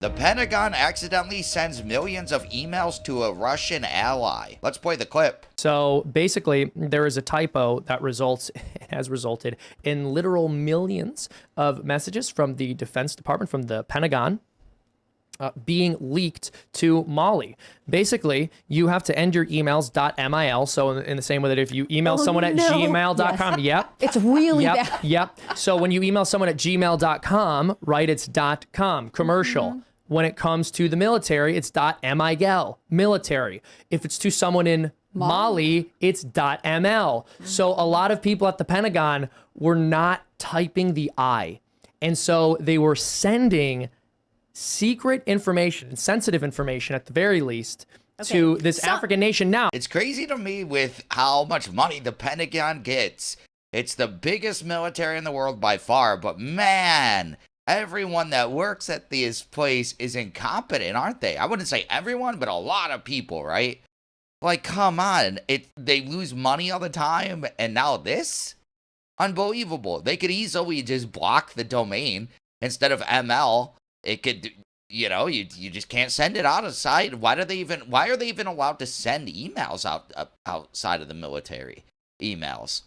The Pentagon accidentally sends millions of emails to a Russian ally. Let's play the clip. So basically, there is a typo that has resulted in literal millions of messages from the Defense Department, from the Pentagon, being leaked to Mali. Basically, you have to end your emails .mil. So in the same way that if you email someone at gmail.com, yep. It's really bad. Yep. So when you email someone at gmail.com, right, it's .com, commercial. When it comes to the military, it's .migel, military. If it's to someone in Mali, it's .ml. So a lot of people at the Pentagon were not typing the I. And so they were sending secret information, sensitive information at the very least, to this African nation. Now, it's crazy to me with how much money the Pentagon gets. It's the biggest military in the world by far, but man, everyone that works at this place is incompetent, aren't they? I wouldn't say everyone, but a lot of people, right? Like, come on. They lose money all the time, and now this? Unbelievable. They could easily just block the domain instead of ML. It could, you just can't send it outside. Why are they even allowed to send emails outside of the military emails?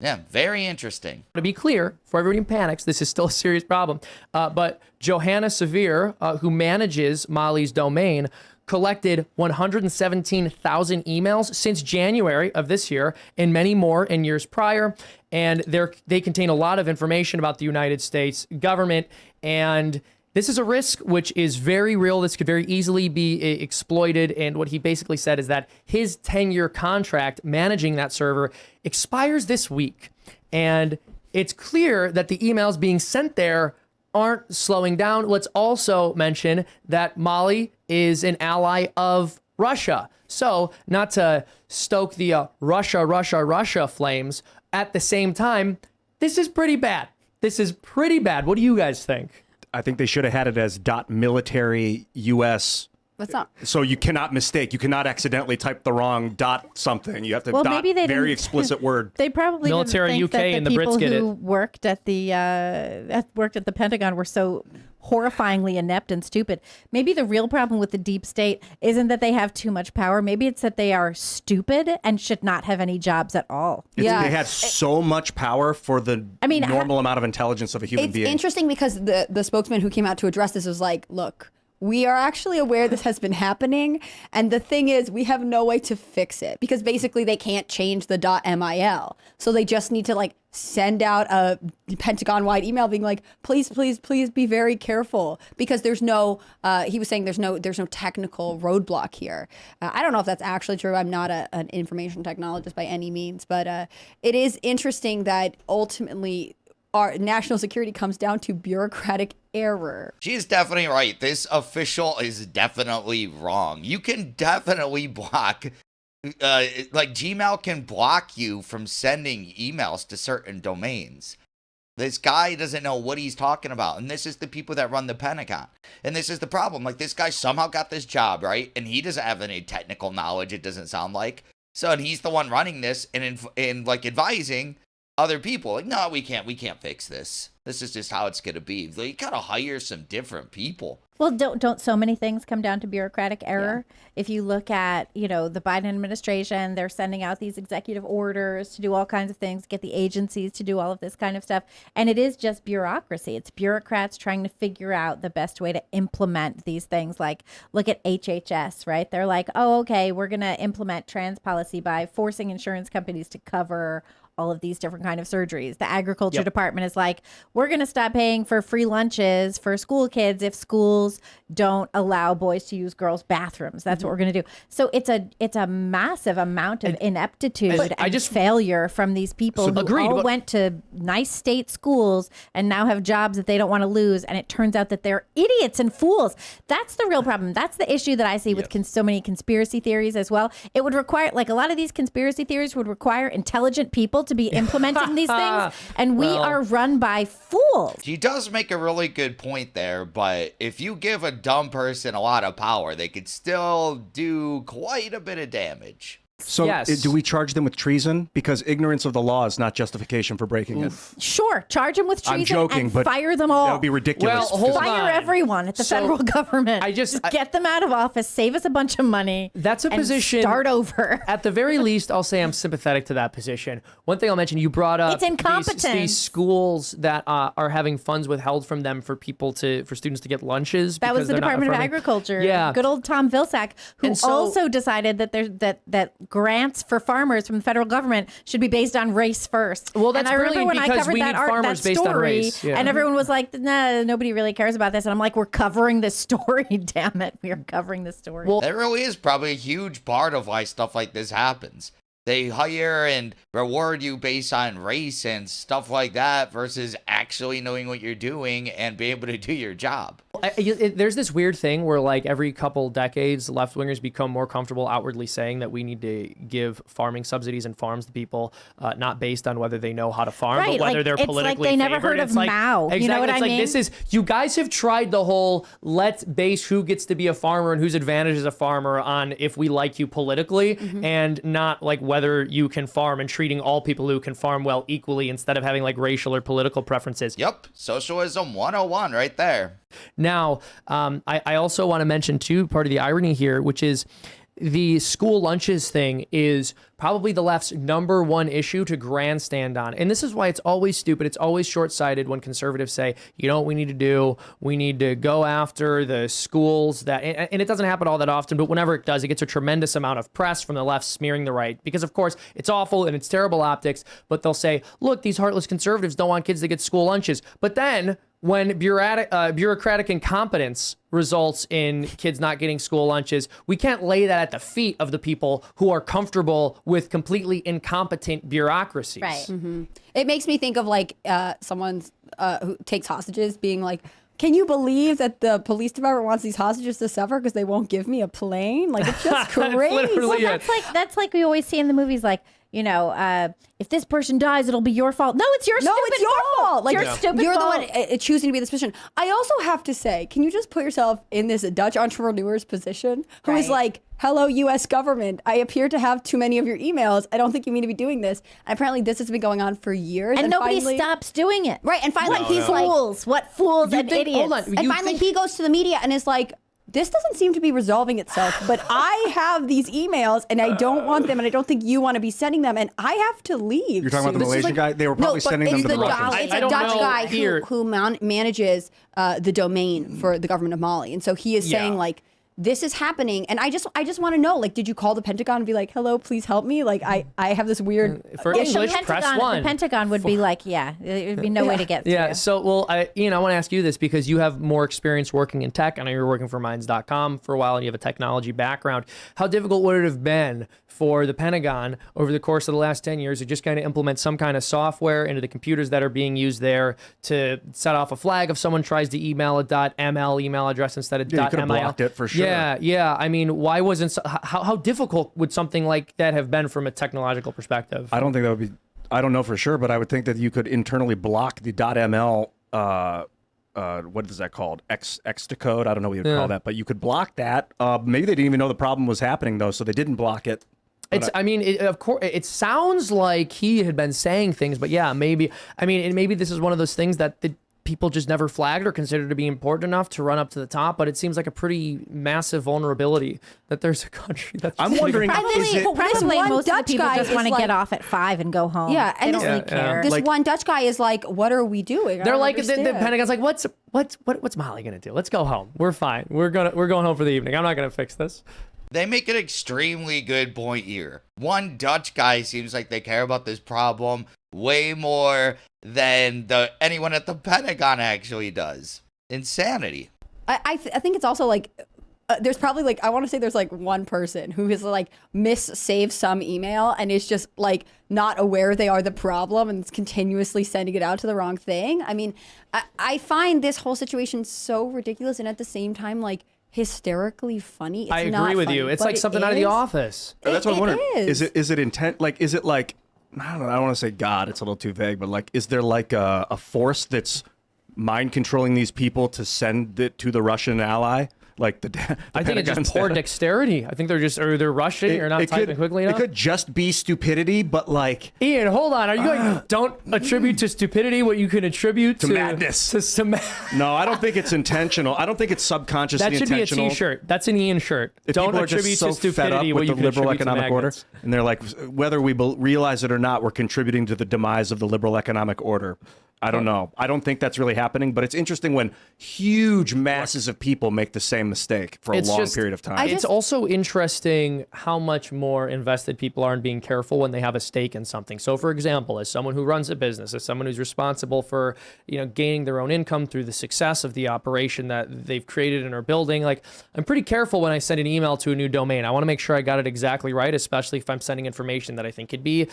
Yeah, very interesting. To be clear, for everybody who panics, this is still a serious problem. But Johanna Severe, who manages Mali's domain, collected 117,000 emails since January of this year and many more in years prior. And they contain a lot of information about the United States government. And this is a risk which is very real. This could very easily be exploited. And what he basically said is that his 10-year contract managing that server expires this week. And it's clear that the emails being sent there aren't slowing down. Let's also mention that Mali is an ally of Russia. So not to stoke the Russia flames, at the same time, this is pretty bad. This is pretty bad. What do you guys think? I think they should have had it as .military US. That's not. So you cannot mistake. You cannot accidentally type the wrong .something. You have to maybe they very didn't, explicit word. They probably military didn't think UK that and the the people Brits get who it. worked at the Pentagon were so horrifyingly inept and stupid. Maybe the real problem with the deep state isn't that they have too much power. Maybe it's that they are stupid and should not have any jobs at all. They had so much power for the normal amount of intelligence of a human being. It's interesting because the spokesman who came out to address this was like, look, we are actually aware this has been happening. And the thing is, we have no way to fix it because basically they can't change the .mil. So they just need to send out a Pentagon-wide email being like, please be very careful because there's no, he was saying there's no technical roadblock here. I don't know if that's actually true. I'm not an information technologist by any means, but it is interesting that ultimately our national security comes down to bureaucratic error. She is definitely right. This official is definitely wrong. You can definitely block, Gmail can block you from sending emails to certain domains. This guy doesn't know what he's talking about. And this is the people that run the Pentagon. And this is the problem. This guy somehow got this job, right? And he doesn't have any technical knowledge, it doesn't sound like. So and he's the one running this and advising other people. No, we can't fix this. This is just how it's going to be. You got to hire some different people. Well, don't so many things come down to bureaucratic error? Yeah. If you look at, the Biden administration, they're sending out these executive orders to do all kinds of things, get the agencies to do all of this kind of stuff. And it is just bureaucracy. It's bureaucrats trying to figure out the best way to implement these things. Like, look at HHS, right? They're like, oh, okay, we're going to implement trans policy by forcing insurance companies to cover all of these different kind of surgeries. The agriculture department is like, we're going to stop paying for free lunches for school kids if schools don't allow boys to use girls' bathrooms. That's what we're going to do. So it's a massive amount of ineptitude and failure from these people who went to nice state schools and now have jobs that they don't want to lose. And it turns out that they're idiots and fools. That's the real problem. That's the issue that I see with so many conspiracy theories as well. It would require, a lot of these conspiracy theories would require intelligent people to be implementing these things, and we are run by fools. She does make a really good point there, but if you give a dumb person a lot of power, they could still do quite a bit of damage. So Yes. do we charge them with treason? Because ignorance of the law is not justification for breaking it. Sure, charge them with treason I'm joking, and but fire them all. that would be ridiculous. Well, hold Fire on. everyone at the So, federal government. just get them out of office, save us a bunch of money. That's a and position. Start over. At the very least, I'll say I'm sympathetic to that position. One thing I'll mention, you brought up It's incompetence. these schools that are having funds withheld from them for students to get lunches. That was because the they're not Department of affirming- Agriculture. Yeah. Good old Tom Vilsack, who And so- also decided that that grants for farmers from the federal government should be based on race first. Well, that's and I remember brilliant when I because covered we that need art, farmers that based on story, race. Yeah. and everyone was like, "Nah, nobody really cares about this." And I'm like, "We're covering this story. Damn it, we are covering this story." Well, That really is probably a huge part of why stuff like this happens. They hire and reward you based on race and stuff like that versus actually knowing what you're doing and being able to do your job. There's this weird thing where, like, every couple decades, left wingers become more comfortable outwardly saying that we need to give farming subsidies and farms to people, not based on whether they know how to farm, Right, but whether like, they're it's like politically they never favored. heard of It's like, Mao. Exactly. You know what it's I like mean? this is, you guys have tried the whole let's base who gets to be a farmer and whose advantage is a farmer on if we like you politically, and not like whether you can farm, and treating all people who can farm well equally instead of having like racial or political preferences. Yep, socialism 101 right there. Now, I also want to mention, too, part of the irony here, which is the school lunches thing is probably the left's number one issue to grandstand on. And this is why it's always stupid. It's always short-sighted when conservatives say, you know what we need to do? We need to go after the schools that, and it doesn't happen all that often, but whenever it does, it gets a tremendous amount of press from the left smearing the right. Because, of course, it's awful and it's terrible optics, but they'll say, look, these heartless conservatives don't want kids to get school lunches. But then when bureaucratic incompetence results in kids not getting school lunches, we can't lay that at the feet of the people who are comfortable with completely incompetent bureaucracies. Right. It makes me think of like someone's who takes hostages being like, can you believe that the police department wants these hostages to suffer because they won't give me a plane? Like, it's just crazy. literally Well, it. that's like we always see in the movies, like, you know, if this person dies, it'll be your fault. No, it's your No, stupid it's your fault. Like, It's your stupid you're fault. the one choosing to be this position. I also have to say, can you just put yourself in this Dutch entrepreneur's position who is Right. like, hello, U.S. government, I appear to have too many of your emails. I don't think you mean to be doing this. And apparently this has been going on for years. And nobody finally, stops doing it. Right. And finally he's like, Fools. What fools and think- idiots. hold on. and You finally think- he goes to the media and is like, this doesn't seem to be resolving itself, but I have these emails and I don't want them and I don't think you want to be sending them and I have to leave. You're talking about the soon. This is Malaysian guy? They were probably but sending them it's to the Russians. It's I a don't Dutch know guy here. who manages the domain for the government of Mali. And so he is saying Yeah. like, this is happening. And I just want to know, like, did you call the Pentagon and be like, hello, please help me? Like, I have this weird For The English, press Pentagon, one. the Pentagon would be like, yeah, it would be no way to get through. Yeah. So, well, I want to ask you this because you have more experience working in tech. I know you're working for Minds.com for a while and you have a technology background. How difficult would it have been for the Pentagon over the course of the last 10 years to just kind of implement some kind of software into the computers that are being used there to set off a flag if someone tries to email a .ml email address instead of Yeah, you could have .mil? blocked it for sure. Yeah. I mean, why wasn't how difficult would something like that have been from a technological perspective? I don't think that would be. I don't know for sure, but I would think that you could internally block the .ml. What is that called? X to code. I don't know what you would call that, but you could block that. Maybe they didn't even know the problem was happening though, so they didn't block it. Of course, it sounds like he had been saying things, but yeah, maybe. I mean, and maybe this is one of those things that the people just never flagged or considered to be important enough to run up to the top. But it seems like a pretty massive vulnerability that there's a country that's. I'm wondering, Probably- is it? Probably one most Dutch of the people guy just is want to like- get off at 5 and go home. Yeah, and they don't this- really care. This Like- one Dutch guy is like, what are we doing? I They're don't like the understand. Pentagon's like, what's Molly gonna do? Let's go home. We're fine. We're going home for the evening. I'm not gonna fix this. They make an extremely good point here. One Dutch guy seems like they care about this problem way more than anyone at the Pentagon actually does. Insanity. I think it's also like there's probably like I want to say there's like one person who has like saved some email and is just like not aware they are the problem and is continuously sending it out to the wrong thing. I mean, I find this whole situation so ridiculous and at the same time like hysterically funny. It's I not agree with funny, you. It's but like it something out of The is. Office. That's what I'm wondering. is. Is it intent? Like, is it like? I don't know. I don't want to say God. It's a little too vague. But like, is there like a force that's mind controlling these people to send it to the Russian ally? Like I think it's Pentagon's just poor data. dexterity. I think they're rushing or not typing quickly enough. It could just be stupidity, but like Ian, hold on. Are you going? Don't attribute to stupidity what you can attribute to madness. No, I don't think it's intentional. I don't think it's subconsciously That should be a intentional. T-shirt. That's an Ian shirt. If Don't people are attribute just so to fed up stupidity what with you the can liberal attribute to economic order, magnets. and they're like, whether we realize it or not, we're contributing to the demise of the liberal economic order. I don't know. I don't think that's really happening, but it's interesting when huge masses of people make the same mistake for a long period of time. It's also interesting how much more invested people are in being careful when they have a stake in something. So, for example, as someone who runs a business, as someone who's responsible for, gaining their own income through the success of the operation that they've created and are building, like, I'm pretty careful when I send an email to a new domain. I want to make sure I got it exactly right, especially if I'm sending information that I think could be,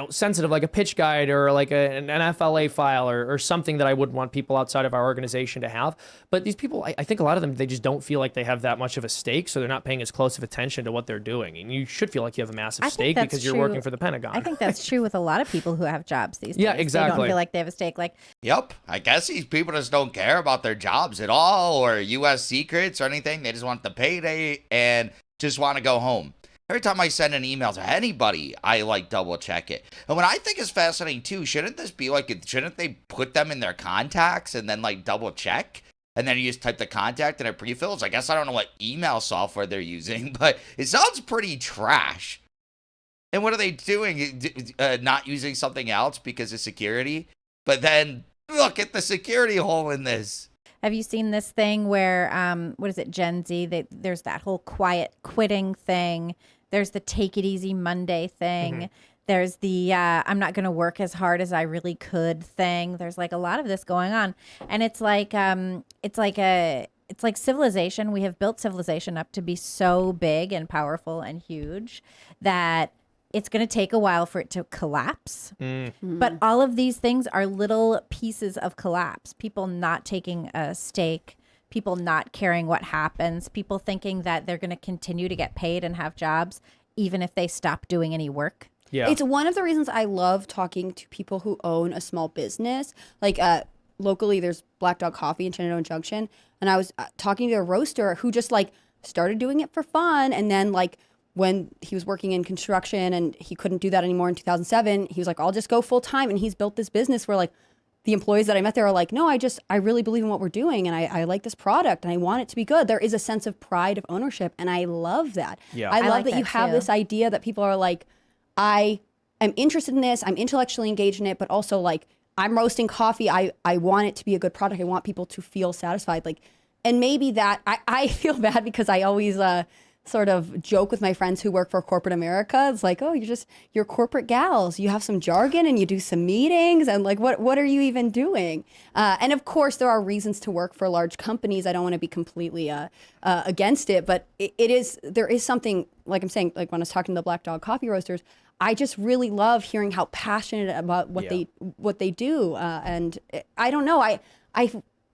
sensitive, like a pitch guide or like an FLA file or something that I wouldn't want people outside of our organization to have. But these people, I think a lot of them, they just don't feel like they have that much of a stake, so they're not paying as close of attention to what they're doing. And you should feel like you have a massive I think stake that's because you're true. working for the Pentagon. I think that's true with a lot of people who have jobs these days. Yeah, They exactly. don't feel like they have a stake. Like, Yep. I guess these people just don't care about their jobs at all or U.S. secrets or anything. They just want the payday and just want to go home. Every time I send an email to anybody, I double check it. And what I think is fascinating too, shouldn't this be shouldn't they put them in their contacts and then double check? And then you just type the contact and it pre-fills? I guess I don't know what email software they're using, but it sounds pretty trash. And what are they doing? Not using something else because of security? But then look at the security hole in this. have you seen this thing where, what is it, Gen Z? There's that whole quiet quitting thing. There's the take it easy Monday thing. Mm-hmm. There's the I'm not going to work as hard as I really could thing. There's a lot of this going on. And it's like civilization. We have built civilization up to be so big and powerful and huge that it's going to take a while for it to collapse. But all of these things are little pieces of collapse. People not taking a stake, people not caring what happens, people thinking that they're going to continue to get paid and have jobs even if they stop doing any work. Yeah. It's one of the reasons I love talking to people who own a small business. Locally, there's Black Dog Coffee in Shenandoah Junction. And I was talking to a roaster who just started doing it for fun. And then when he was working in construction and he couldn't do that anymore in 2007, he was like, I'll just go full time. And he's built this business where the employees that I met there are like, no, I really believe in what we're doing. And I like this product and I want it to be good. There is a sense of pride of ownership. And I love that. Yeah. I love like that you that have too. this idea that people are like, I am interested in this. I'm intellectually engaged in it, but also I'm roasting coffee. I want it to be a good product. I want people to feel satisfied. And maybe that I feel bad because I always sort of joke with my friends who work for corporate America. It's like, oh, you're corporate gals. You have some jargon and you do some meetings and what are you even doing? And of course there are reasons to work for large companies. I don't want to be completely against it, but there is something, like I'm saying, when I was talking to the Black Dog Coffee Roasters, I just really love hearing how passionate about what they do. And I don't know,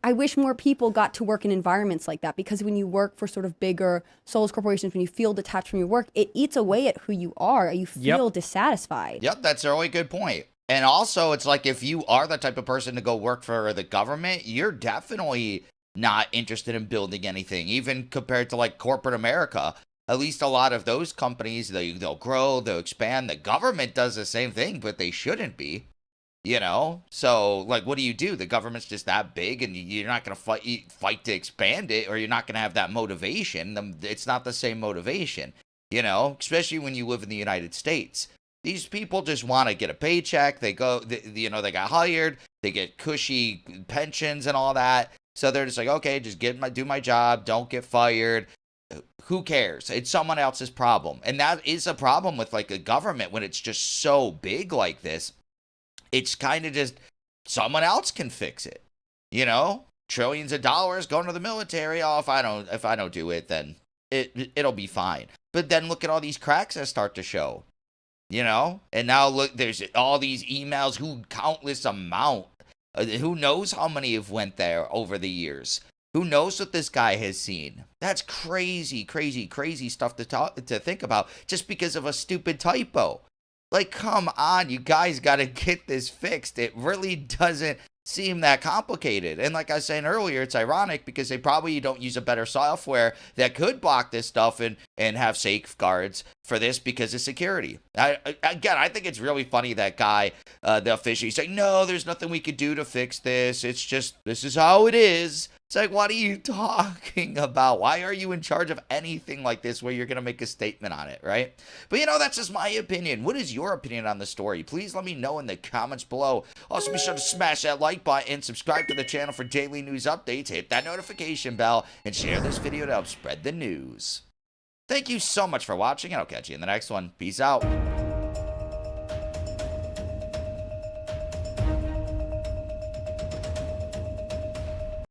I wish more people got to work in environments like that, because when you work for sort of bigger soulless corporations, when you feel detached from your work, it eats away at who you are. You feel dissatisfied. Yep, that's a really good point. And also, it's if you are the type of person to go work for the government, you're definitely not interested in building anything, even compared to corporate America. At least a lot of those companies, they'll grow, they'll expand. The government does the same thing, but they shouldn't be. So what do? The government's just that big and you're not going to fight to expand it, or you're not going to have that motivation. It's not the same motivation, especially when you live in the United States. These people just want to get a paycheck. They they got hired, they get cushy pensions and all that. So they're just okay, just do my job. Don't get fired. Who cares? It's someone else's problem. And that is a problem with a government when it's just so big like this. It's kind of just someone else can fix it. Trillions of dollars going to the military. Oh, if I don't do it, then it'll be fine. But then look at all these cracks that start to show. And now look, there's all these emails, countless amount. Who knows how many have went there over the years? Who knows what this guy has seen? That's crazy, crazy, crazy stuff to think about just because of a stupid typo. Come on, you guys got to get this fixed. It really doesn't seem that complicated. And like I was saying earlier, it's ironic because they probably don't use a better software that could block this stuff and have safeguards for this because of security. I think it's really funny that guy, the official, he's like, no, there's nothing we could do to fix this. It's just, this is how it is. It's like, what are you talking about? Why are you in charge of anything like this where you're going to make a statement on it, right? But that's just my opinion. What is your opinion on the story? Please let me know in the comments below. Also, be sure to smash that like button, subscribe to the channel for daily news updates, hit that notification bell, and share this video to help spread the news. Thank you so much for watching, and I'll catch you in the next one. Peace out.